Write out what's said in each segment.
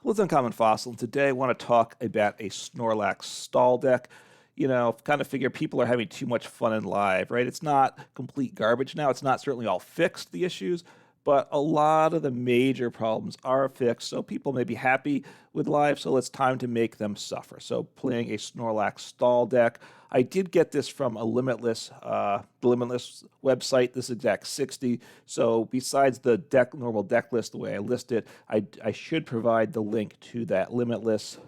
Well, it's Uncommon Fossil, and today I want to talk about a Snorlax stall deck. You know, kind of figure people are having too much fun in live, right? It's not complete garbage now. It's not certainly all fixed, the issues, but a lot of the major problems are fixed, so people may be happy with live, so it's time to make them suffer. So playing a Snorlax stall deck. I did get this from a Limitless, the Limitless website. This is exact 60. So besides the normal deck list, the way I list it, I should provide the link to that Limitless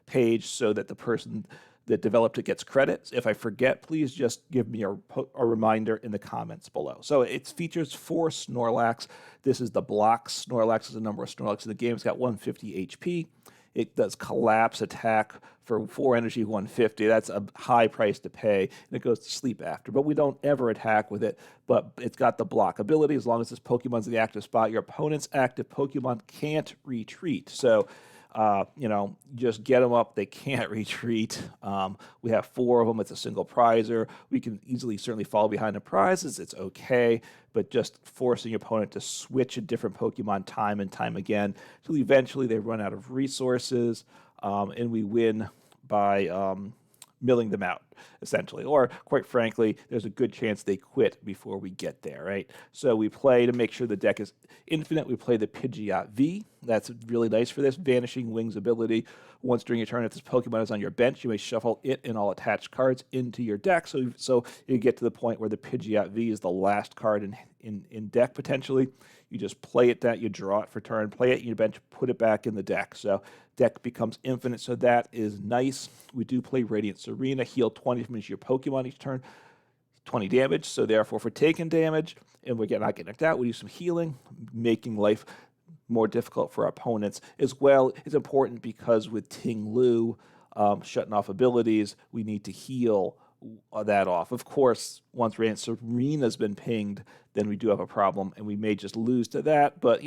page so that the person that developed it gets credit. If I forget, please just give me a reminder in the comments below. So it features 4 Snorlax. This is the block Snorlax. Is the number of Snorlax in the game. It's got 150 HP. It does collapse attack for 4 energy, 150. That's a high price to pay, and it goes to sleep after. But we don't ever attack with it, but it's got the block ability. As long as this Pokemon's in the active spot, your opponent's active Pokemon can't retreat. So, just get them up. They can't retreat. We have 4 of them. It's a single prizer. We can certainly fall behind the prizes. It's okay, but just forcing your opponent to switch a different Pokemon time and time again until eventually they run out of resources, and we win by milling them out, essentially. Or, quite frankly, there's a good chance they quit before we get there, right? So we play to make sure the deck is infinite. We play the Pidgeot V. That's really nice for this. Vanishing Wings ability. Once during your turn, if this Pokemon is on your bench, you may shuffle it and all attached cards into your deck. So you get to the point where the Pidgeot V is the last card in deck, potentially. You just play it that, you draw it for turn, play it in your bench, put it back in the deck. So deck becomes infinite, so that is nice. We do play Radiant Tsareena, heal 20 from your Pokemon each turn, 20 damage. So therefore, if we're taking damage and we're not getting knocked out, we do some healing, making life more difficult for our opponents. As well, it's important because with Ting Lu shutting off abilities, we need to heal that off. Of course, once Radiant Tsareena's been pinged, then we do have a problem, and we may just lose to that. But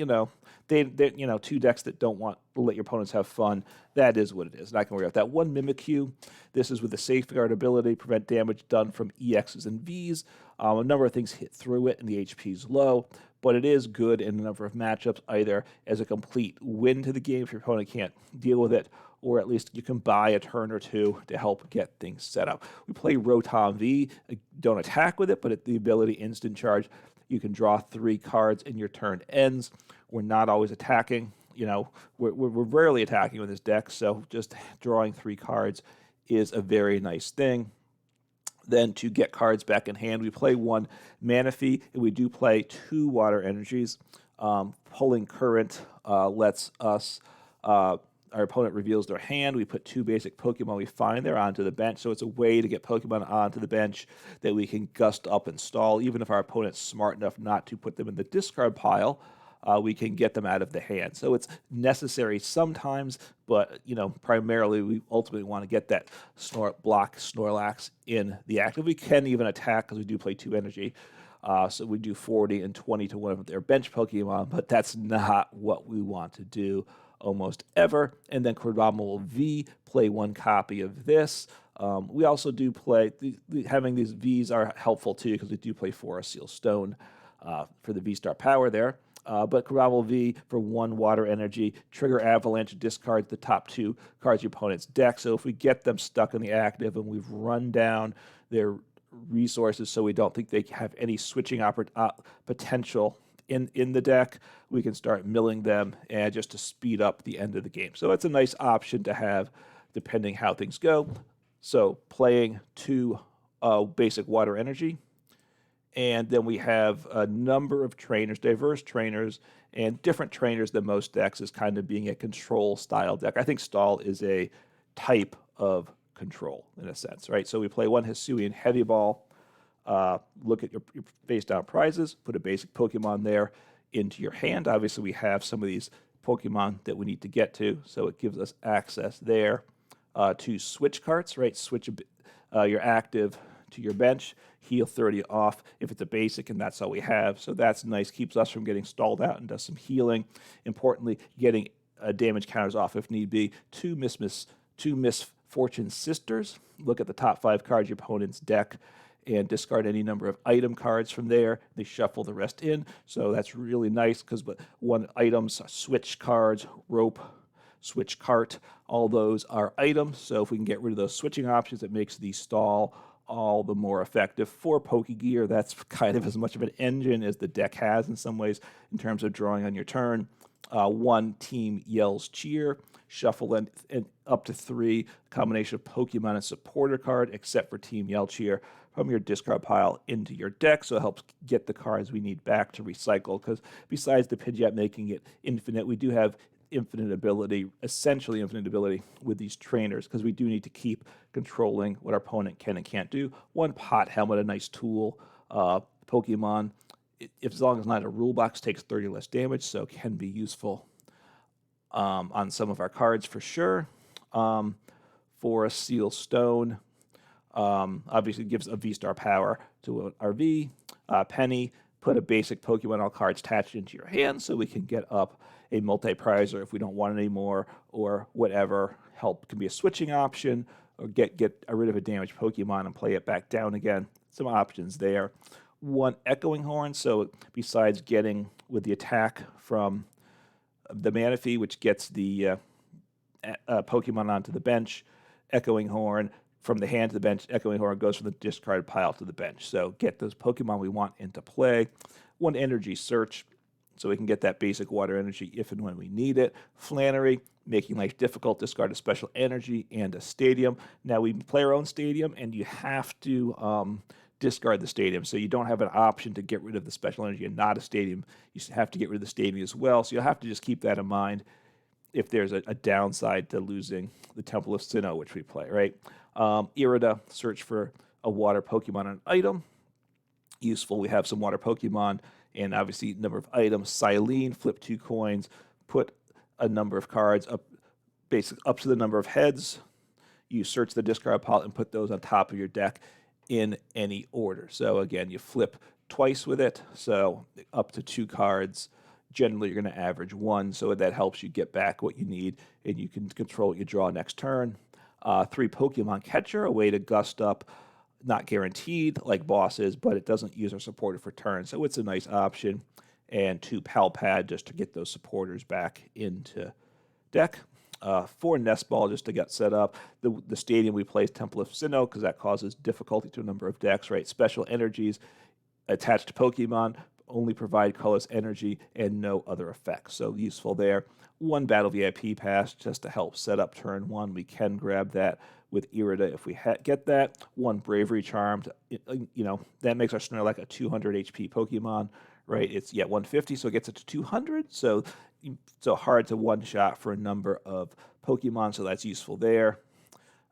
they 2 decks that don't want to let your opponents have fun. That is what it is. Not gonna worry about that. 1 Mimikyu. This is with the Safeguard ability, prevent damage done from EXs and Vs. A number of things hit through it, and the HP is low, but it is good in a number of matchups, either as a complete win to the game if your opponent can't deal with it, or at least you can buy a turn or 2 to help get things set up. We play Rotom V. Don't attack with it, but the ability instant charge. You can draw 3 cards and your turn ends. We're not always attacking. We're rarely attacking with this deck, so just drawing 3 cards is a very nice thing. Then to get cards back in hand, we play 1 Manaphy, and we do play 2 Water Energies. Pulling Current lets us... our opponent reveals their hand. We put 2 basic Pokemon we find there onto the bench. So it's a way to get Pokemon onto the bench that we can gust up and stall. Even if our opponent's smart enough not to put them in the discard pile, we can get them out of the hand. So it's necessary sometimes, but primarily we ultimately want to get that block Snorlax in the active. We can even attack because we do play 2 energy. So we do 40 and 20 to one of their bench Pokemon, but that's not what we want to do almost ever. And then Crabominable V, play 1 copy of this. We also do play, having these Vs are helpful too, because we do play Forest Seal Stone for the V-Star power there. But Crabominable V for 1 Water Energy, trigger Avalanche, discard the top 2 cards of your opponent's deck. So if we get them stuck in the active and we've run down their resources so we don't think they have any switching potential in the deck, we can start milling them and just to speed up the end of the game. So it's a nice option to have depending how things go. So playing 2 basic Water Energy, and then we have a number of trainers, diverse trainers, and different trainers than most decks is kind of being a control style deck. I think stall is a type of control in a sense, right? So we play 1 Hisuian Heavy Ball. Look at your face down prizes, put a basic Pokemon there into your hand. Obviously, we have some of these Pokemon that we need to get to, so it gives us access there to switch carts, right? Switch your active to your bench, heal 30 off if it's a basic, and that's all we have. So that's nice, keeps us from getting stalled out and does some healing. Importantly, getting damage counters off if need be. 2 Misfortune Sisters. Look at the top 5 cards of your opponent's deck and discard any number of item cards from there. They shuffle the rest in, so that's really nice because 1 items, switch cards, rope, Switch Cart. All those are items, so if we can get rid of those switching options, it makes the stall all the more effective. For Pokégear, that's kind of as much of an engine as the deck has in some ways in terms of drawing on your turn. One, Team Yell's Cheer. Shuffle and up to 3 combination of Pokemon and supporter card, except for Team Yell Cheer, from your discard pile into your deck, so it helps get the cards we need back to recycle, because besides the Pidgeot making it infinite, we do have infinite ability, essentially infinite ability with these trainers, because we do need to keep controlling what our opponent can and can't do. One, Pot Helmet, a nice tool. Pokemon, if as long as not a rule box, takes 30 less damage, so can be useful on some of our cards for sure. For a Seal Stone, obviously gives a V-Star power to our V. Penny, put a basic Pokemon all cards attached into your hand so we can get up a multi-prizer if we don't want it anymore, or whatever. Help can be a switching option, or get rid of a damaged Pokemon and play it back down again. Some options there. One, Echoing Horn, so besides getting with the attack from the Manaphy, which gets the Pokemon onto the bench, Echoing Horn from the hand to the bench, Echoing Horn goes from the discard pile to the bench. So get those Pokemon we want into play. One, Energy Search, so we can get that basic water energy if and when we need it. Flannery, making life difficult, discard a special energy and a stadium. Now we play our own stadium, and you have to discard the stadium, so you don't have an option to get rid of the special energy and not a stadium. You have to get rid of the stadium as well, so you'll have to just keep that in mind if there's a downside to losing the Temple of Sinnoh, which we play, right? Irida, search for a water Pokemon and item. Useful, we have some water Pokemon, and obviously number of items. Cyllene, flip 2 coins, put a number of cards up to the number of heads. You search the discard pile and put those on top of your deck in any order. So again, you flip twice with it, so up to 2 cards. Generally, you're going to average 1, so that helps you get back what you need, and you can control what you draw next turn. 3, Pokemon Catcher, a way to gust up, not guaranteed like bosses, but it doesn't use our supporter for turn, so it's a nice option. And 2, Pal Pad, just to get those supporters back into deck. 4, Nest Ball, just to get set up. The stadium we play is Temple of Sinnoh, because that causes difficulty to a number of decks, right? Special energies attached to Pokemon only provide colorless energy and no other effects, so useful there. 1, Battle VIP Pass, just to help set up turn 1. We can grab that with Irida if we get that. 1, Bravery Charm, that makes our Snorlax a 200 HP Pokemon, right? It's 150, so it gets it to 200, so hard to one-shot for a number of Pokemon, so that's useful there.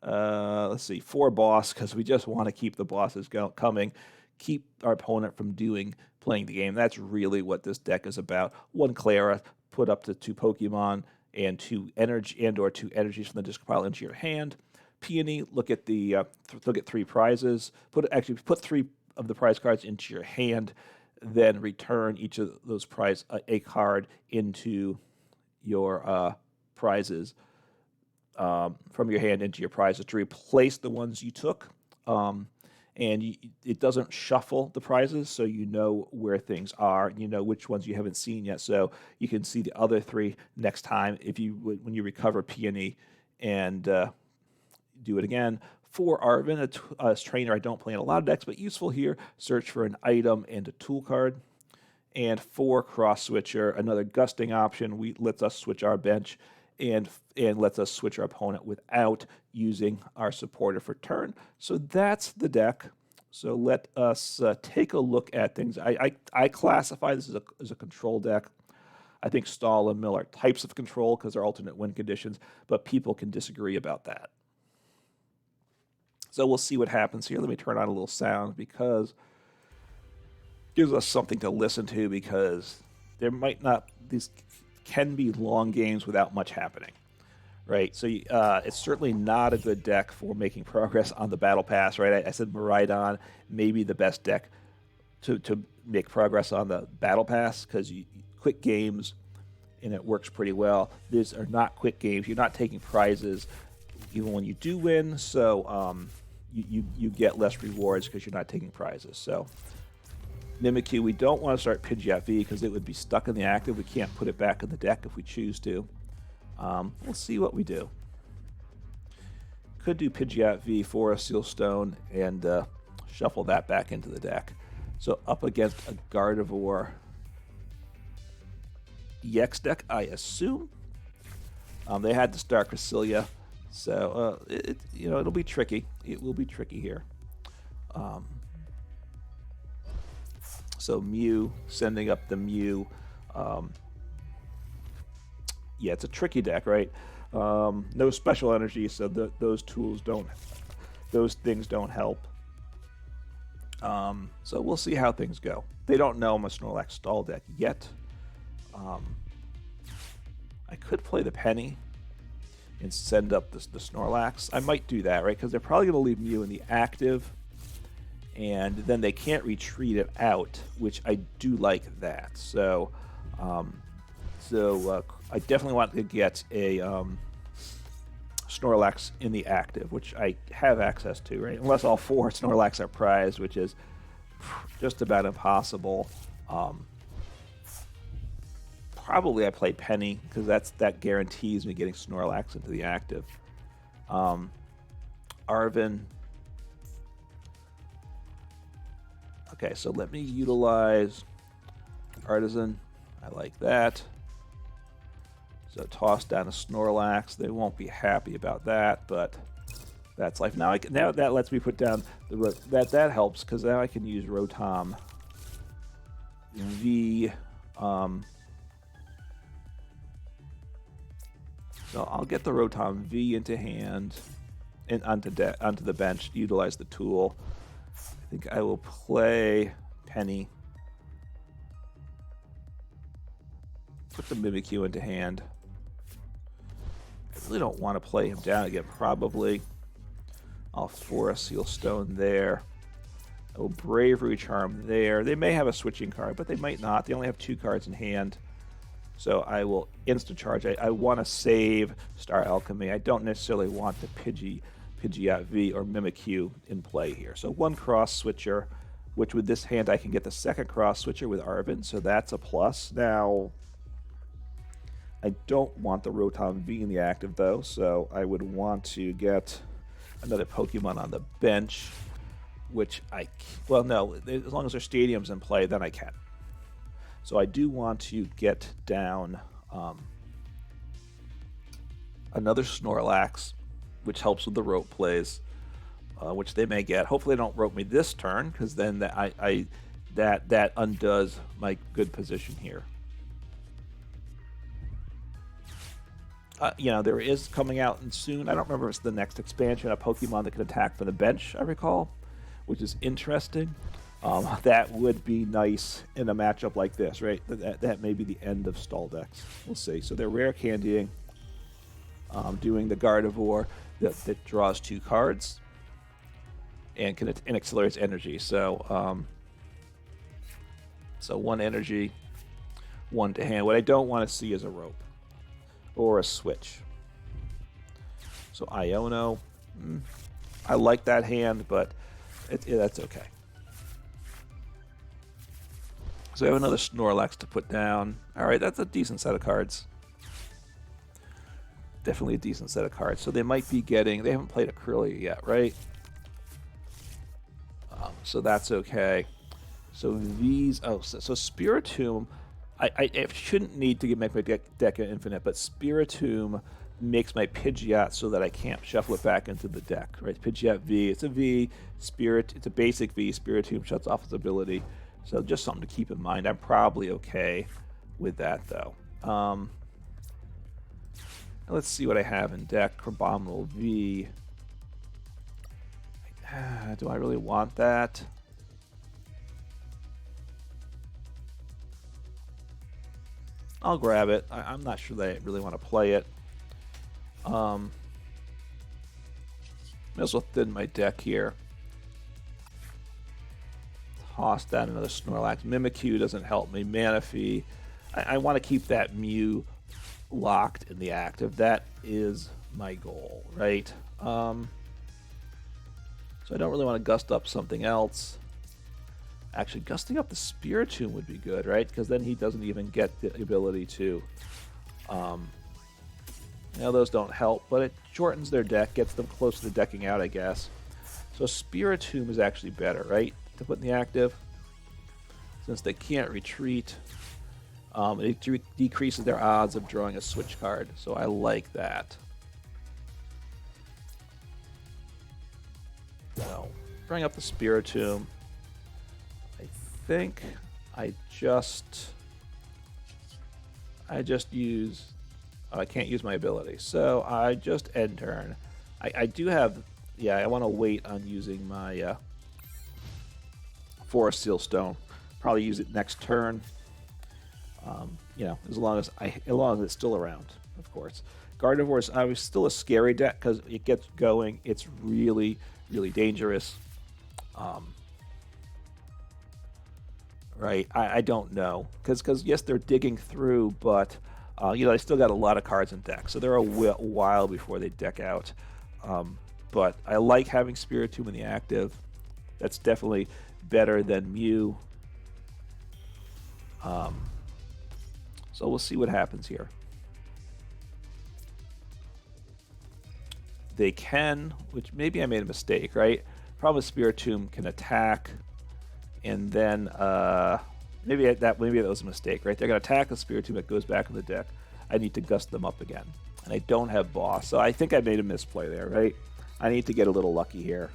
Let's see, 4, Boss, because we just want to keep the bosses coming, keep our opponent from playing the game. That's really what this deck is about. 1, Klara, put up to 2 Pokemon and 2 energy and/or 2 energies from the discard pile into your hand. Peony, look at 3 prizes. Put 3 of the prize cards into your hand, then return each of those a card into your prizes from your hand into your prizes to replace the ones you took. It doesn't shuffle the prizes, so you know where things are. You know which ones you haven't seen yet, so you can see the other 3 next time when you recover Peony and do it again. 4, Arven, a trainer I don't play in a lot of decks, but useful here. Search for an item and a tool card. And 4, Cross Switcher, another gusting option. Lets us switch our bench and lets us switch our opponent without using our supporter for turn. So that's the deck. So let us take a look at things. I classify this as a control deck. I think stall and mill are types of control because they're alternate win conditions, but people can disagree about that. So we'll see what happens here. Let me turn on a little sound because it gives us something to listen to, because these can be long games without much happening, right? So it's certainly not a good deck for making progress on the Battle Pass, right? I said Miraidon, maybe the best deck to make progress on the Battle Pass, because quick games, and it works pretty well. These are not quick games. You're not taking prizes even when you do win, so you get less rewards because you're not taking prizes. So Mimikyu, we don't want to start Pidgeot V because it would be stuck in the active. We can't put it back in the deck if we choose to. We'll see what we do. Could do Pidgeot V Forest Seal Stone and shuffle that back into the deck. So up against a Gardevoir EX deck, I assume. They had to start Cresselia, so it'll be tricky. It will be tricky here. So Mew, sending up the Mew. Yeah, it's a tricky deck, right? No special energy, so those things don't help. So we'll see how things go. They don't know I'm a Snorlax stall deck yet. I could play the Penny and send up the Snorlax. I might do that, right? Because they're probably going to leave Mew in the active, and then they can't retreat it out, which I do like that. So, I definitely want to get a Snorlax in the active, which I have access to, right? Unless all 4 Snorlax are prized, which is just about impossible. Probably I play Penny because that guarantees me getting Snorlax into the active. Arven. Okay, so let me utilize Artisan. I like that. So toss down a Snorlax. They won't be happy about that, but that's life. Now that lets me put down that helps because now I can use Rotom V. So I'll get the Rotom V into hand and onto the bench, utilize the tool. I think I will play Penny. Put the Mimikyu into hand. I really don't want to play him down again, probably. I'll Forest Seal Stone there. I will Bravery Charm there. They may have a switching card, but they might not. They only have 2 cards in hand. So I will Insta-Charge. I want to save Star Alchemy. I don't necessarily want the Pidgeot V or Mimikyu in play here. So 1 Cross Switcher, which with this hand I can get the 2nd Cross Switcher with Arven, so that's a plus. Now, I don't want the Rotom V in the active, though, so I would want to get another Pokemon on the bench, which well, no, as long as their Stadium's in play, then I can. So I do want to get down another Snorlax, which helps with the rope plays, which they may get. Hopefully they don't rope me this turn, because then that undoes my good position here. There is coming out soon. I don't remember if it's the next expansion, a Pokemon that can attack from the bench, I recall, which is interesting. That would be nice in a matchup like this, right? That may be the end of stall decks. We'll see. So they're rare candying, doing the Gardevoir that draws 2 cards and accelerates energy. So, 1 energy, 1 to hand. What I don't want to see is a rope or a switch. So Iono, I like that hand, but that's okay. So I have another Snorlax to put down. All right, that's a decent set of cards. Definitely a decent set of cards. So they might be getting... They haven't played a Kirlia yet, right? So that's okay. So these... Oh, so Spiritomb... I shouldn't need to make my deck infinite, but Spiritomb makes my Pidgeot so that I can't shuffle it back into the deck, right? Pidgeot V, it's a V. It's a basic V. Spiritomb shuts off its ability. So just something to keep in mind. I'm probably okay with that, though. Let's see what I have in deck. Crabominable V. Do I really want that? I'll grab it. I'm not sure that I really want to play it. May as well thin my deck here. Toss down another Snorlax. Mimikyu doesn't help me. Manaphy. I want to keep that Mew locked in the active. That is my goal, right? So I don't really want to gust up something else. Actually, gusting up the Spiritomb would be good, right? Because then he doesn't even get the ability to Now those don't help, but it shortens their deck, gets them close to decking out, I guess. So Spiritomb is actually better, right, to put in the active, since they can't retreat. It decreases their odds of drawing a switch card, so I like that. So, bring up the Spiritomb. I think I just use... I can't use my ability, so I just end turn. I do have... Yeah, I want to wait on using my Forest Seal Stone. Probably use it next turn. You know, as long as it's still around, of course. Gardevoir is obviously still a scary deck because it gets going. It's really, really dangerous. Right? I don't know because yes, they're digging through, but you know, they still got a lot of cards in deck, so they're a while before they deck out. But I like having Spiritomb in the active. That's definitely better than Mew. So we'll see what happens here. They can, which maybe I made a mistake, right? Problem is Spiritomb can attack, and then maybe that was a mistake, right? They're going to attack the Spiritomb that goes back in the deck. I need to gust them up again, and I don't have Boss, so I think I made a misplay there, right? I need to get a little lucky here.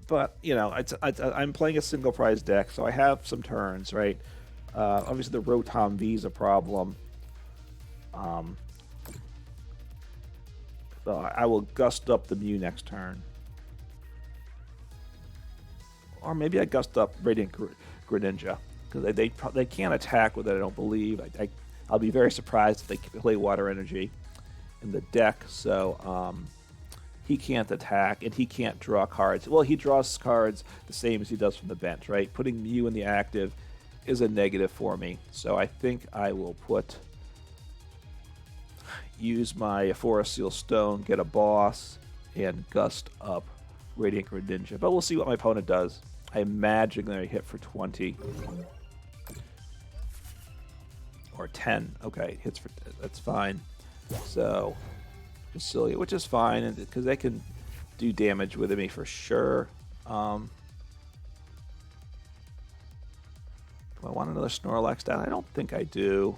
But, you know, I'm playing a single prize deck, so I have some turns, right? Obviously, the Rotom V is a problem. So I will gust up the Mew next turn. Or maybe I gust up Radiant Greninja, because they can't attack with it, I don't believe. I'll be very surprised if they play Water Energy in the deck, so... he can't attack, and he can't draw cards. Well, he draws cards the same as he does from the bench, right? Putting Mew in the active is a negative for me. So I think I will use my Forest Seal Stone, get a Boss, and gust up Radiant Greninja. But we'll see what my opponent does. I imagine they're going to hit for 20. Or 10. Okay, hits for... That's fine. So... Cecilia, which is fine because they can do damage with me for sure. Do I want another Snorlax down? I don't think I do.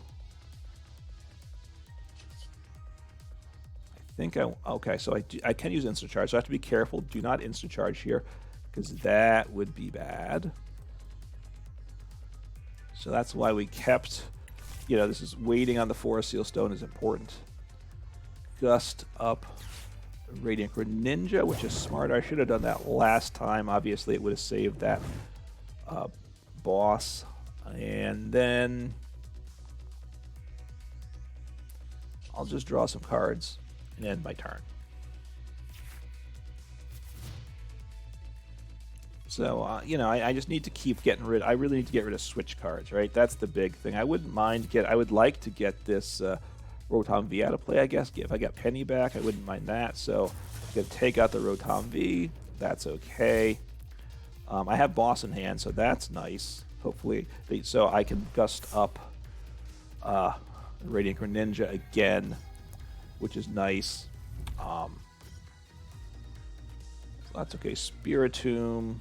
Okay, so I can use Instant Charge, so I have to be careful. Do not Instant Charge here because that would be bad. So that's why we kept, you know, this is waiting on the Forest Seal Stone is important. Gust up Radiant Greninja, which is smart. I should have done that last time. Obviously, it would have saved that Boss. And then I'll just draw some cards and end my turn. So, you know, I just need to keep getting rid... I really need to get rid of switch cards, right? That's the big thing. I wouldn't mind... I would like to get this... Rotom V out of play, I guess. If I got Penny back, I wouldn't mind that. So I'm going to take out the Rotom V. That's okay. I have Boss in hand, so that's nice. Hopefully, so I can gust up Radiant Greninja again, which is nice. So that's okay. Spiritomb,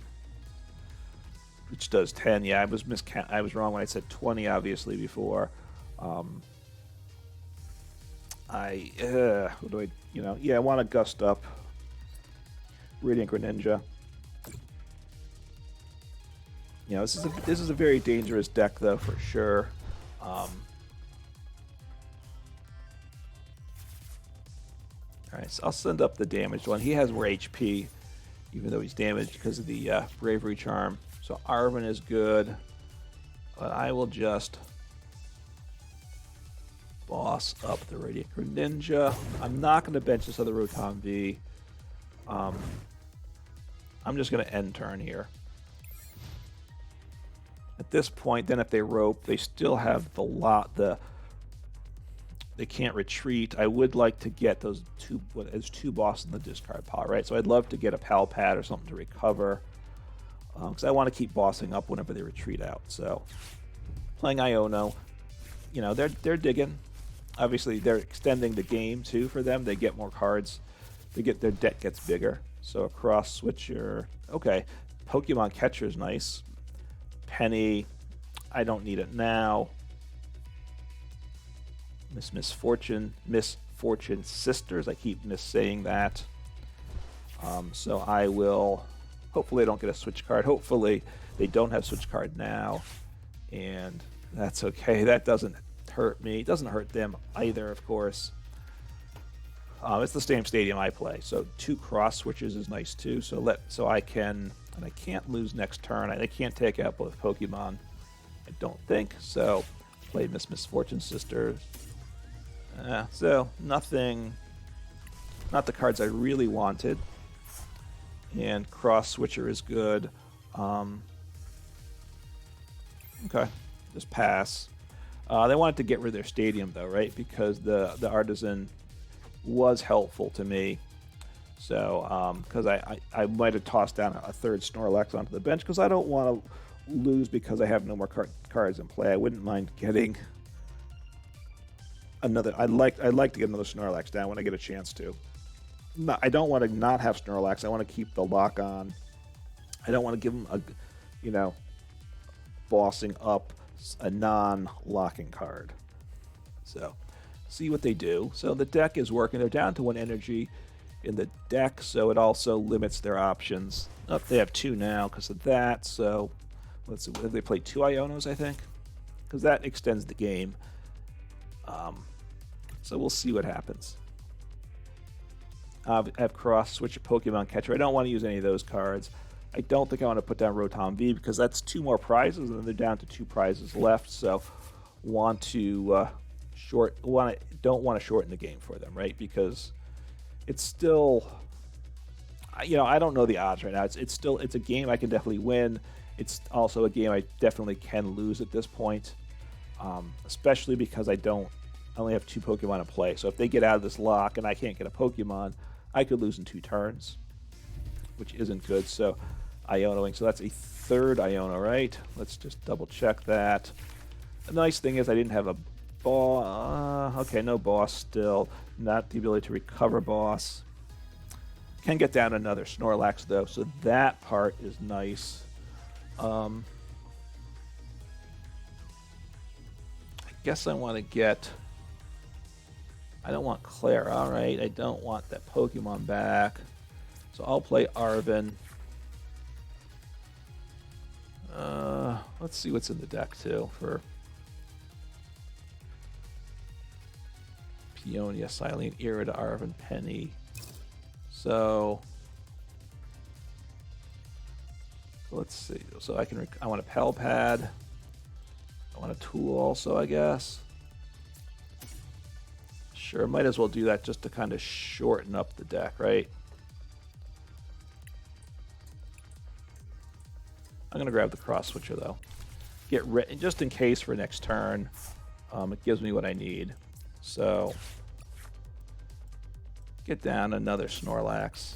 which does 10. Yeah, I was wrong when I said 20, obviously, before. What do I, you know, yeah, I want to gust up Radiant Greninja. You know, this is a very dangerous deck, though, for sure. All right, so I'll send up the damaged one. He has more HP, even though he's damaged because of the Bravery Charm. So Arven is good, but I will just Boss up the Radiant Greninja. I'm not going to bench this other Rotom V. I'm just going to end turn here. At this point, then if they rope, they still have they can't retreat. I would like to get those two bosses in the discard pile, right? So I'd love to get a Pal Pad or something to recover. Because I want to keep bossing up whenever they retreat out. So playing Iono, you know, they're digging. Obviously, they're extending the game too for them. They get more cards. Their deck gets bigger. So a Cross Switcher. Okay, Pokemon Catcher is nice. Penny, I don't need it now. Misfortune Sisters. I keep missaying that. So I will. Hopefully, I don't get a Switch card. Hopefully, they don't have Switch card now, and that's okay. That doesn't hurt me. It doesn't hurt them either, of course. It's the same stadium I play, so 2 Cross Switches is nice too. So I can, and I can't lose next turn. I can't take out both Pokemon. I don't think so. Play Misfortune Sisters. So nothing. Not the cards I really wanted. And Cross Switcher is good. Okay, just pass. They wanted to get rid of their stadium though, right? Because the Artisan was helpful to me. So, because I might have tossed down a third Snorlax onto the bench because I don't want to lose because I have no more cards in play. I wouldn't mind getting another. I'd like to get another Snorlax down when I get a chance to. No, I don't want to not have Snorlax. I want to keep the lock on. I don't want to give him a, bossing up a non-locking card. So, see what they do. So the deck is working. They're down to 1 energy in the deck, so it also limits their options. Oh, they have 2 now because of that. So let's see. They play 2 Ionos, I think, because that extends the game. So we'll see what happens. I have Cross Switch Pokemon Catcher. I don't want to use any of those cards. I don't think I want to put down Rotom V because that's 2 more prizes, and then they're down to 2 prizes left. So want to don't want to shorten the game for them, right? Because it's still, I don't know the odds right now. It's a game I can definitely win. It's also a game I definitely can lose at this point, especially because I only have 2 Pokemon in play. So if they get out of this lock and I can't get a Pokemon, I could lose in 2 turns, which isn't good. So Ionoing. So that's a 3rd Iono, right? Let's just double check that. The nice thing is I didn't have a boss. Okay, no boss still. Not the ability to recover boss. Can get down another Snorlax though, so that part is nice. I guess I want to get. I don't want Klara, all right. I don't want that Pokemon back. So I'll play Arven. Let's see what's in the deck, too, for Peonia, Cyllene, Irida, Arven, Penny. So let's see. So I want a Pal Pad. I want a tool also, I guess. Sure, might as well do that just to kind of shorten up the deck, right? I'm going to grab the Cross Switcher, though. Just in case for next turn. It gives me what I need. So, get down another Snorlax.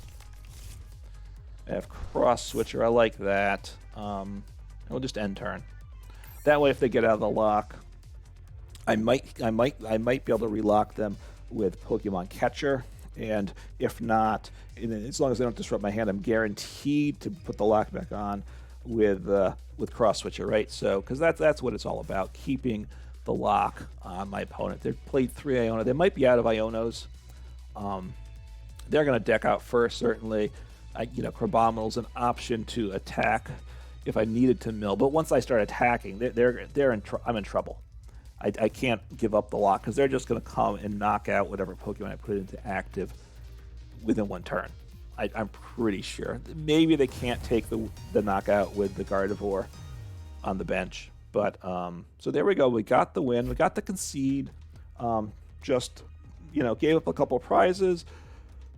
I have Cross Switcher. I like that. And we'll just end turn. That way, if they get out of the lock, I might be able to relock them with Pokemon Catcher, and if not, as long as they don't disrupt my hand, I'm guaranteed to put the lock back on with Cross Switcher, right? So, because that's what it's all about, keeping the lock on my opponent. They've played 3 Iono. They might be out of Ionos. They're going to deck out first, certainly. Crabominable's an option to attack if I needed to mill, but once I start attacking, I'm in trouble. I can't give up the lock because they're just going to come and knock out whatever Pokemon I put into active within 1 turn. I'm pretty sure. Maybe they can't take the knockout with the Gardevoir on the bench. But, so there we go. We got the win. We got the concede. Gave up a couple of prizes.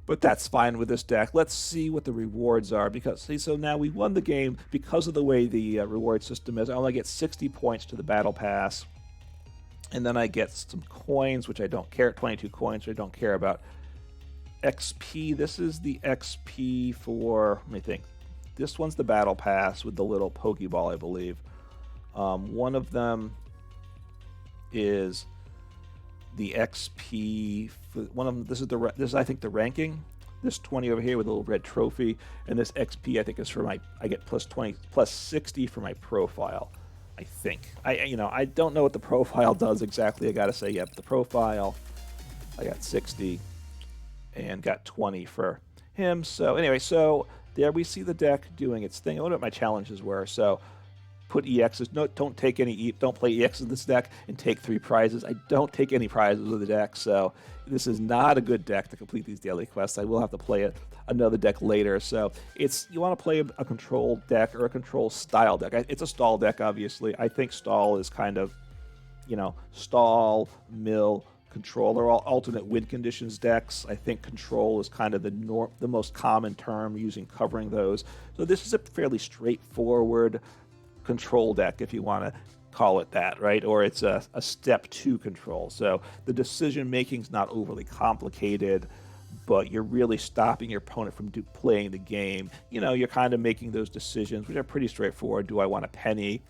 But that's fine with this deck. Let's see what the rewards are. So now we won the game because of the way the reward system is. I only get 60 points to the Battle Pass. And then I get some coins, which I don't care. 22 coins, which I don't care about. XP. This is the XP for, let me think. This one's the Battle Pass with the little Pokeball, I believe. One of them is the XP. For one of them, this is I think the ranking. This 20 over here with a little red trophy, and this XP I think is for my, I get plus 20, plus 60 for my profile. I think. I don't know what the profile does exactly. I gotta say, yep, the profile. I got 60 and got 20 for him. So anyway, so there we see the deck doing its thing. I wonder what my challenges were. So put EXs. No, don't take any. Don't play EXs in this deck and take 3 prizes. I don't take any prizes with the deck, so this is not a good deck to complete these daily quests. I will have to play another deck later. So you want to play a control deck or a control style deck. It's a stall deck, obviously. I think stall is kind of, stall, mill, control. They're all alternate win conditions decks. I think control is kind of the most common term covering those. So this is a fairly straightforward control deck, if you want to call it that, right? Or it's a step 2 control. So the decision making is not overly complicated, but you're really stopping your opponent from playing the game. You're kind of making those decisions, which are pretty straightforward. Do I want a penny?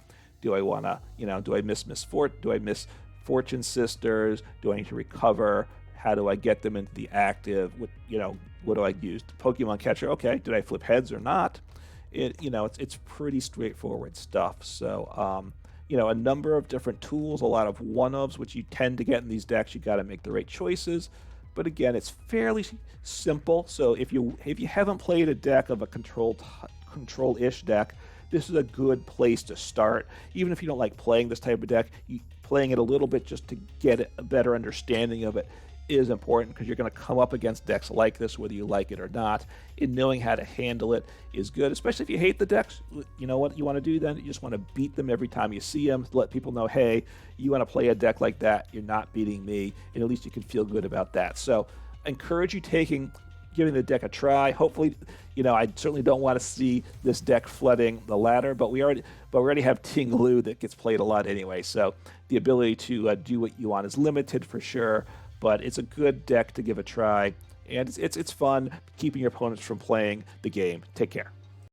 Do I want to, do I miss Fortune Sisters? Do I need to recover? How do I get them into the active? What do I use? Pokemon Catcher. Okay, did I flip heads or not? It's pretty straightforward stuff. So, a number of different tools, a lot of one-ofs, which you tend to get in these decks. You got to make the right choices. But again, it's fairly simple. So if you haven't played a deck of a control-ish deck, this is a good place to start. Even if you don't like playing this type of deck, playing it a little bit just to get a better understanding of it is important, because you're going to come up against decks like this whether you like it or not, and knowing how to handle it is good, especially if you hate the decks. You know what you want to do then? You just want to beat them every time you see them, let people know, hey, you want to play a deck like that, you're not beating me, and at least you can feel good about that. So I encourage you giving the deck a try. Hopefully, I certainly don't want to see this deck flooding the ladder, but we already have Ting Lu that gets played a lot anyway, so the ability to do what you want is limited for sure. But it's a good deck to give a try, and it's fun keeping your opponents from playing the game. Take care.